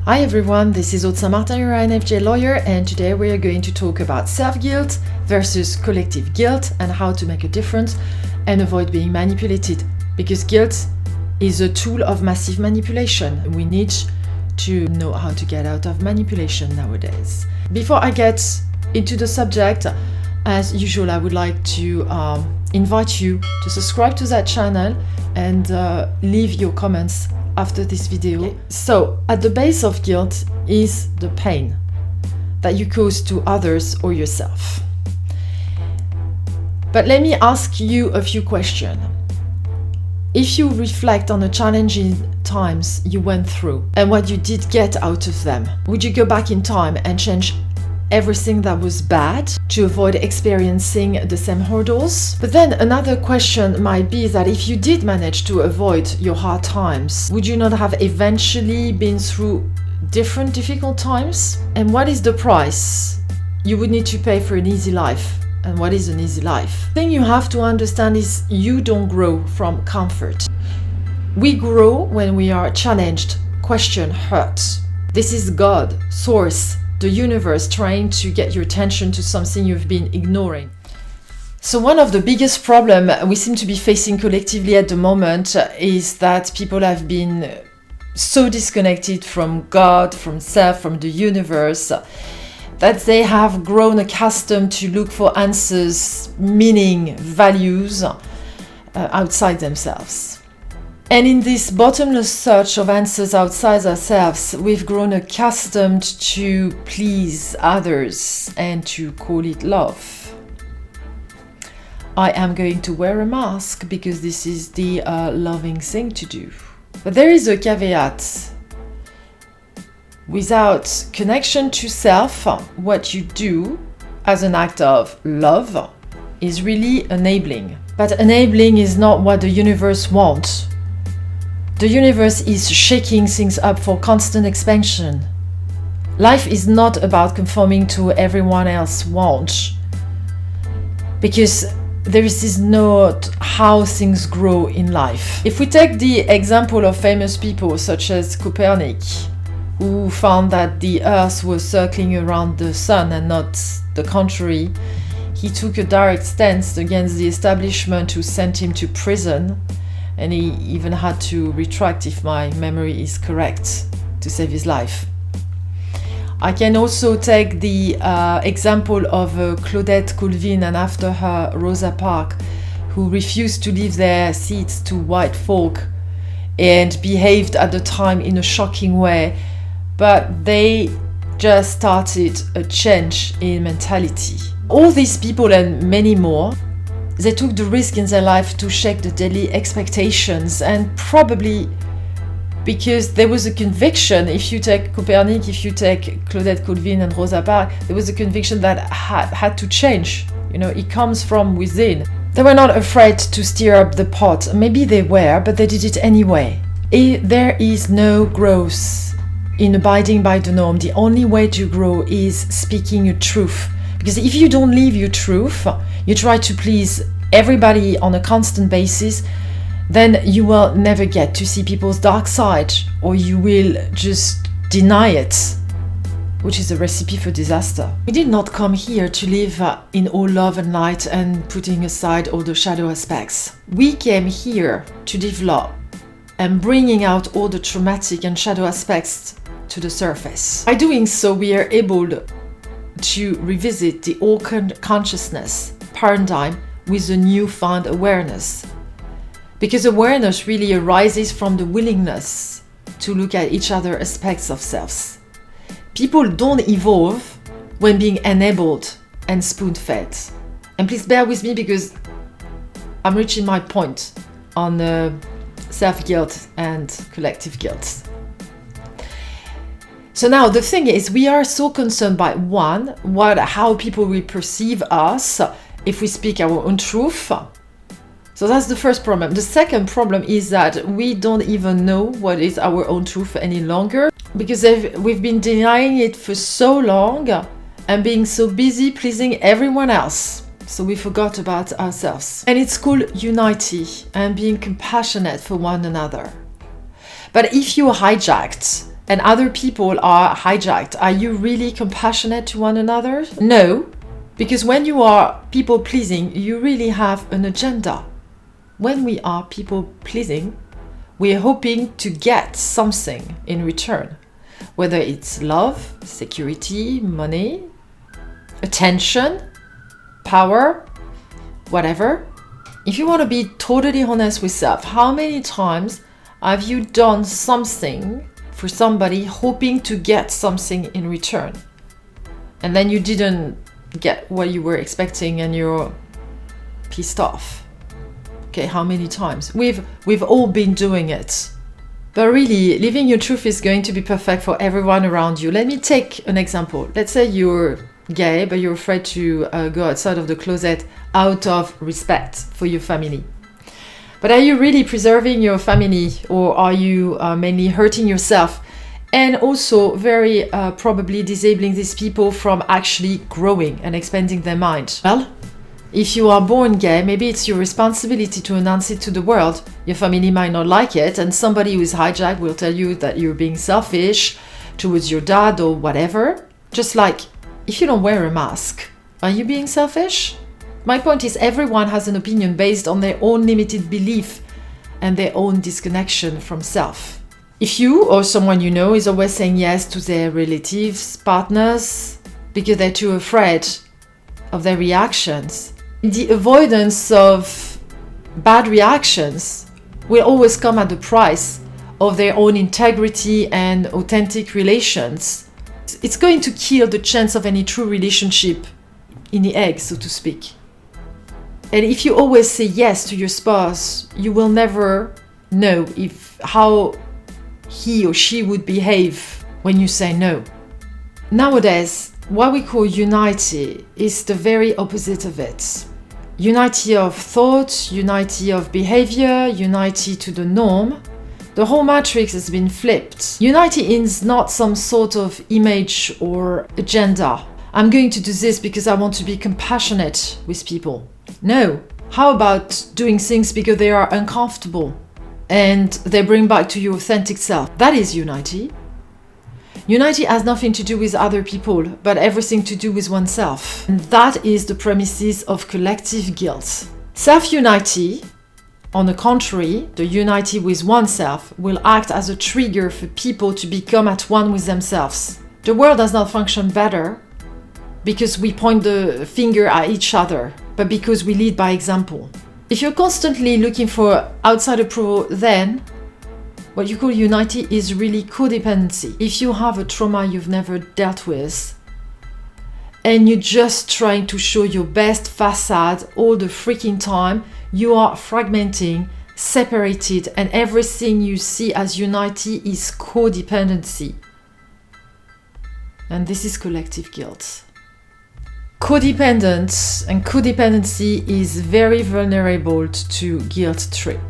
Hi everyone, this is Aude, your INFJ Lawyer, and today we are going to talk about self-guilt versus collective guilt and how to make a difference and avoid being manipulated. Because guilt is a tool of massive manipulation. We need to know how to get out of manipulation nowadays. Before I get into the subject, as usual, I would like to invite you to subscribe to that channel and leave your comments after this video. Okay. So, at the base of guilt is the pain that you cause to others or yourself. But let me ask you a few questions. If you reflect on the challenging times you went through and what you did get out of them, would you go back in time and change everything that was bad to avoid experiencing the same hurdles? But then another question might be that if you did manage to avoid your hard times, would you not have eventually been through different difficult times? And what is the price you would need to pay for an easy life? And what is an easy life? The thing you have to understand is you don't grow from comfort. We grow when we are challenged, questioned, hurt. This is God, source, the universe trying to get your attention to something you've been ignoring. So one of the biggest problems we seem to be facing collectively at the moment is that people have been so disconnected from God, from self, from the universe, that they have grown accustomed to look for answers, meaning, values outside themselves. And in this bottomless search of answers outside ourselves, we've grown accustomed to please others and to call it love. I am going to wear a mask because this is the loving thing to do. But there is a caveat. Without connection to self, what you do as an act of love is really enabling. But enabling is not what the universe wants. The universe is shaking things up for constant expansion. Life is not about conforming to everyone else's wants, because there is not how things grow in life. If we take the example of famous people such as Copernicus, who found that the Earth was circling around the Sun and not the contrary, he took a direct stance against the establishment who sent him to prison. And he even had to retract, if my memory is correct, to save his life. I can also take the example of Claudette Colvin and after her Rosa Parks, who refused to leave their seats to white folk and behaved at the time in a shocking way, but they just started a change in mentality. All these people and many more, they took the risk in their life to shake the daily expectations, and probably because there was a conviction. If you take Copernicus, if you take Claudette Colvin and Rosa Parks, there was a conviction that had to change. You know, it comes from within. They were not afraid to stir up the pot. Maybe they were, but they did it anyway. There is no growth in abiding by the norm. The only way to grow is speaking your truth. Because if you don't live your truth, you try to please everybody on a constant basis, then you will never get to see people's dark side, or you will just deny it, which is a recipe for disaster. We did not come here to live in all love and light and putting aside all the shadow aspects. We came here to develop and bringing out all the traumatic and shadow aspects to the surface. By doing so, we are able to revisit the all consciousness paradigm with a newfound awareness. Because awareness really arises from the willingness to look at each other aspects of selves. People don't evolve when being enabled and spoon-fed. And please bear with me because I'm reaching my point on self-guilt and collective guilt. So now the thing is, we are so concerned by how people will perceive us if we speak our own truth. So that's the first problem. The second problem is that we don't even know what is our own truth any longer, because we've been denying it for so long and being so busy pleasing everyone else. So we forgot about ourselves. And it's called unity and being compassionate for one another. But if you hijacked and other people are hijacked, are you really compassionate to one another? No, because when you are people pleasing, you really have an agenda. When we are people pleasing, we're hoping to get something in return, whether it's love, security, money, attention, power, whatever. If you want to be totally honest with yourself, how many times have you done something for somebody hoping to get something in return? And then you didn't get what you were expecting and you're pissed off. Okay, how many times? We've all been doing it. But really, living your truth is going to be perfect for everyone around you. Let me take an example. Let's say you're gay, but you're afraid to go outside of the closet out of respect for your family. But are you really preserving your family, or are you mainly hurting yourself and also very probably disabling these people from actually growing and expanding their mind? Well, if you are born gay, maybe it's your responsibility to announce it to the world. Your family might not like it, and somebody who is hijacked will tell you that you're being selfish towards your dad or whatever. Just like, if you don't wear a mask, are you being selfish? My point is, everyone has an opinion based on their own limited belief and their own disconnection from self. If you or someone you know is always saying yes to their relatives, partners, because they're too afraid of their reactions, the avoidance of bad reactions will always come at the price of their own integrity and authentic relations. It's going to kill the chance of any true relationship in the egg, so to speak. And if you always say yes to your spouse, you will never know how he or she would behave when you say no. Nowadays, what we call unity is the very opposite of it. Unity of thought, unity of behavior, unity to the norm. The whole matrix has been flipped. Unity is not some sort of image or agenda. I'm going to do this because I want to be compassionate with people. No. How about doing things because they are uncomfortable and they bring back to your authentic self? That is unity. Unity has nothing to do with other people, but everything to do with oneself. And that is the premises of collective guilt. Self-unity, on the contrary, the unity with oneself, will act as a trigger for people to become at one with themselves. The world does not function better because we point the finger at each other, but because we lead by example. If you're constantly looking for outside approval, then what you call unity is really codependency. If you have a trauma you've never dealt with, and you're just trying to show your best facade all the freaking time, you are fragmenting, separated, and everything you see as unity is codependency. And this is collective guilt. Codependence and codependency is very vulnerable to guilt trip.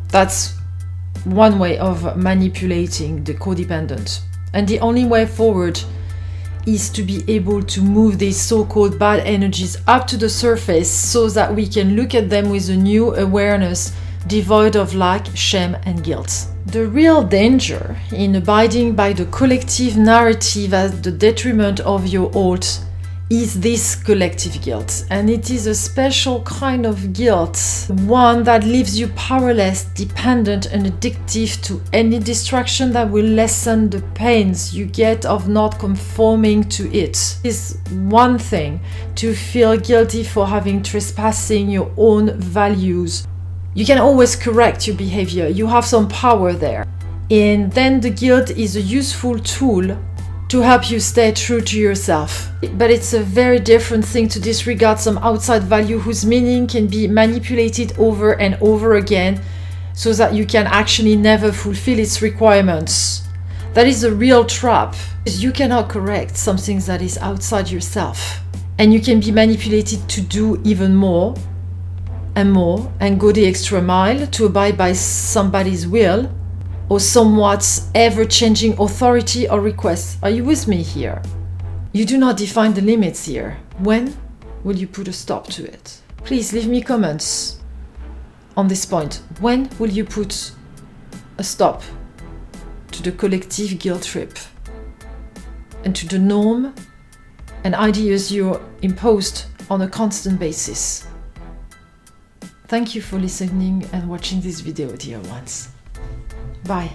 That's one way of manipulating the codependent. And the only way forward is to be able to move these so-called bad energies up to the surface so that we can look at them with a new awareness devoid of lack, shame, and guilt. The real danger in abiding by the collective narrative at the detriment of your oath is this collective guilt, and it is a special kind of guilt, one that leaves you powerless, dependent, and addictive to any distraction that will lessen the pains you get of not conforming to it. It is one thing to feel guilty for having trespassing your own values. You can always correct your behavior, you have some power there. And then the guilt is a useful tool to help you stay true to yourself. But it's a very different thing to disregard some outside value whose meaning can be manipulated over and over again so that you can actually never fulfill its requirements. That is a real trap. You cannot correct something that is outside yourself. And you can be manipulated to do even more and go the extra mile to abide by somebody's will or somewhat ever-changing authority or request. Are you with me here? You do not define the limits here. When will you put a stop to it? Please leave me comments on this point. When will you put a stop to to the collective guilt trip and to the norm and ideas you're imposed on a constant basis. Thank you for listening and watching this video, dear ones. Bye.